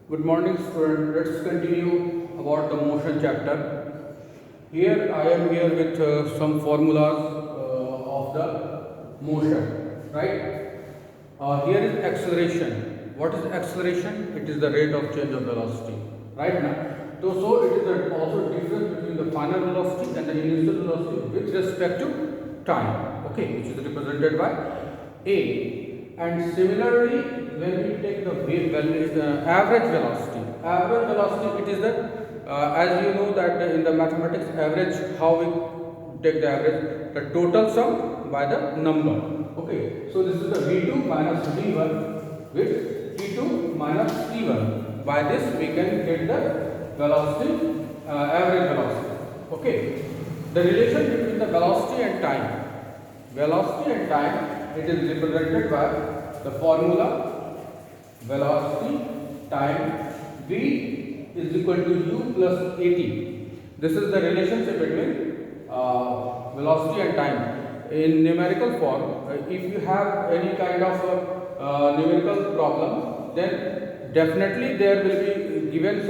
Good morning, student. Let's continue about the motion chapter. Here I am here with some formulas of the motion, right? Here is acceleration. What is acceleration? It is the rate of change of velocity, right now. So it is also difference between the final velocity and the initial velocity with respect to time, okay, which is represented by a. And similarly, when we take the average velocity it is the as you know that in the mathematics average, how we take the average, the total sum by the number. Okay, so this is the v2 minus v1 with t2 minus t1. By this we can get the velocity, average velocity. Okay, the relation between the velocity and time, it is represented by the formula velocity time v is equal to u plus at. This is the relationship between velocity and time. In numerical form, if you have any kind of numerical problem, then definitely there will be given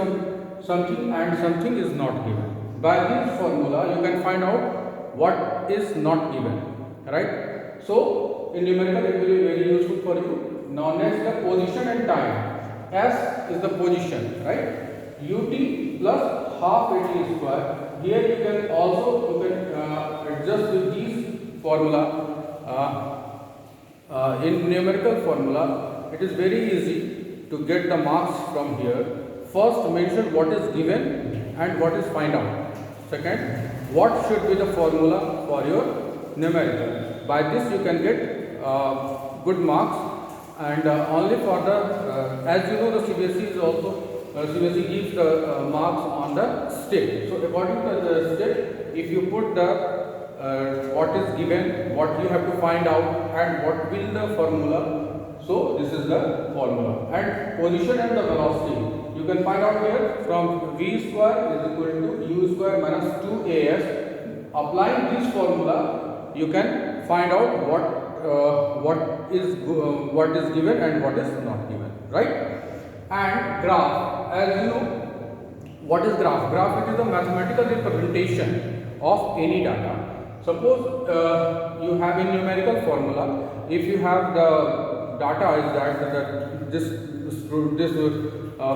something and something is not given. By this formula, you can find out what is not given, right? So in numerical, it will be very useful for you. Now next, the position and time. S is the position, right? Ut plus half at square. Here you can also adjust with these formula. In numerical formula, it is very easy to get the marks from here. First, mention what is given and what is find out. Second, what should be the formula for your numerical. By this you can get good marks, and only for the as you know, the CBSE is also CBSE gives the marks on the step. So according to the step, if you put the what is given, what you have to find out, and what will the formula. So this is the formula. And position and the velocity you can find out here from v square is equal to u square minus 2as. Applying this formula, you can find out what is given and what is not given, right? And graph, as you know, what is graph? Graph, it is a mathematical representation of any data. Suppose you have a numerical formula. If you have the data is that this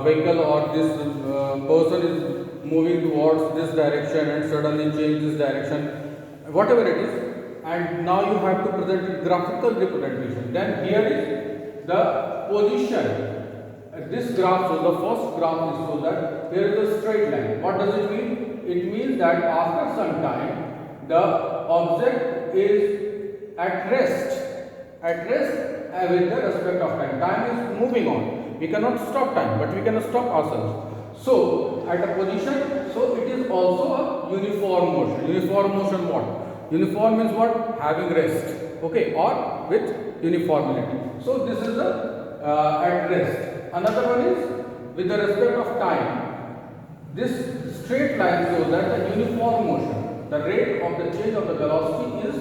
vehicle or this person is moving towards this direction and suddenly change this direction, whatever it is, and now you have to present graphical representation. Then here is the position. This graph, so the first graph is so that here is a straight line. What does it mean? It means that after some time the object is at rest with the respect of time. Time is moving on. We cannot stop time, but we can stop ourselves. So at a position, so it is also a uniform motion. Uniform motion what? Uniform means what? Having rest, okay, or with uniformity. So this is the at rest. Another one is with the respect of time. This straight line shows that the uniform motion, the rate of the change of the velocity is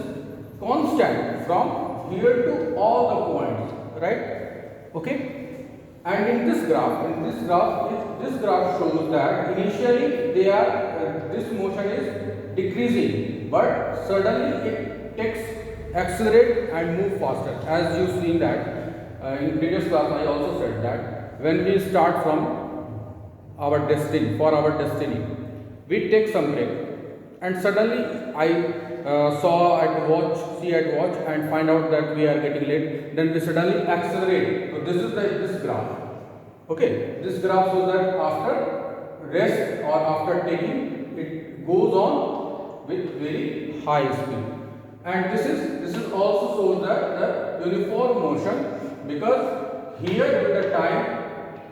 constant from here to all the points, right? Okay. And in this graph shows that initially this motion is decreasing, but suddenly it accelerate and move faster. As you seen that in previous class, I also said that when we start from our destiny, we take some break, and suddenly I see at watch and find out that we are getting late. Then we suddenly accelerate. So this is this graph. Okay, this graph shows that after rest or after taking, it goes on with very high speed. And this is also shows that the uniform motion, because here with the time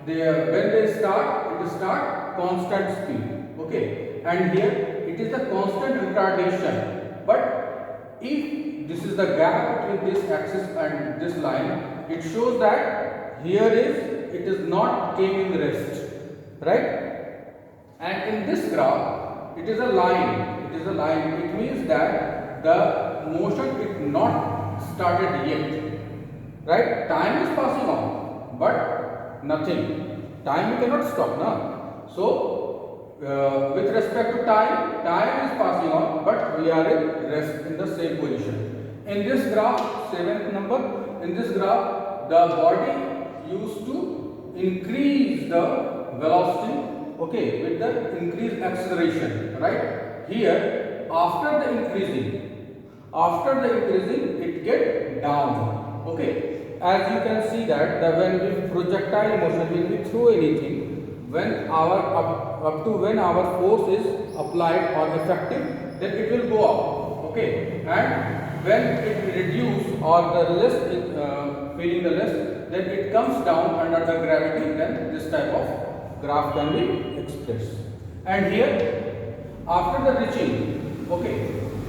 when they start, it start constant speed. Okay, and here it is a constant retardation. But if this is the gap between this axis and this line, it shows that here it is not came in rest, right? And in this graph, it is a line. It means that the motion is not started yet, right? Time is passing on, but nothing. time we cannot stop now. So with respect to time, time is passing on, but we are in rest in the same position. In this graph, 7th number, in this graph, the body used to increase the velocity, okay, with the increased acceleration, right? Here, after the increasing, it get down, okay. As you can see that when we projectile motion, when we throw anything, when our up to when our force is applied or effective, then it will go up, okay. And when it reduce or the less feeling the less, then it comes down under the gravity, then this type of graph can be expressed. And here, after the reaching, okay,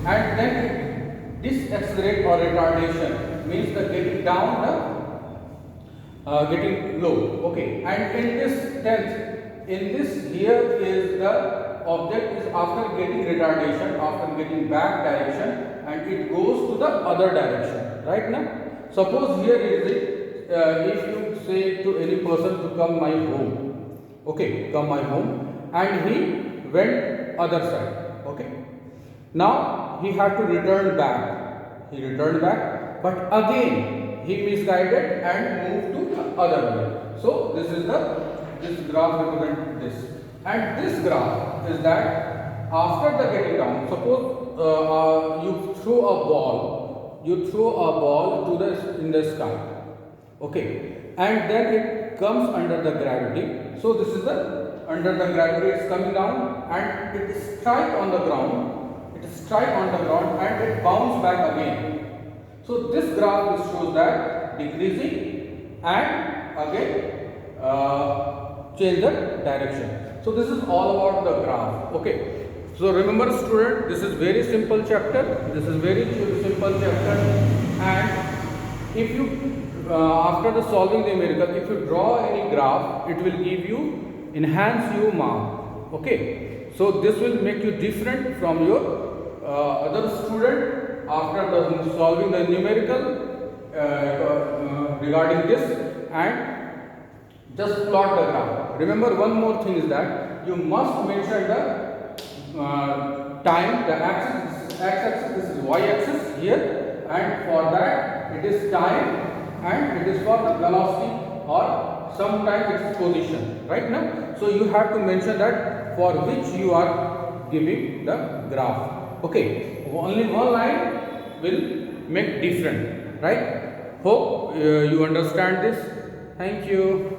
and then it decelerate or retardation means the getting down the getting low, okay. And in this 10th, in this here is the object is after getting retardation, after getting back direction, and it goes to the other direction, right? Now suppose here is it, if you say to any person to come my home, okay, come my home, and he went other side, okay. Now he had to return back. He returned back, but again he misguided and moved to the other way. So this graph represents this, and this graph is that after the getting down. Suppose you throw a ball to the in the sky, okay, and then it comes under the gravity. So this is the under the gravity, it's coming down and it strike on the ground. And it bounce back again. So this graph shows that decreasing and again change the direction. So this is all about the graph, okay. So remember student, this is very simple chapter. And if you after the solving the numerical, if you draw any graph, it will give you enhance you mark, okay. So this will make you different from your other student after solving the numerical regarding this, and just plot the graph. Remember one more thing is that you must mention the time, the x-axis, this is y-axis here, and for that it is time and it is for the velocity or sometimes its position, right? Now so you have to mention that for which you are giving the graph. Okay, only one line will make different, right? Hope you understand this. Thank you.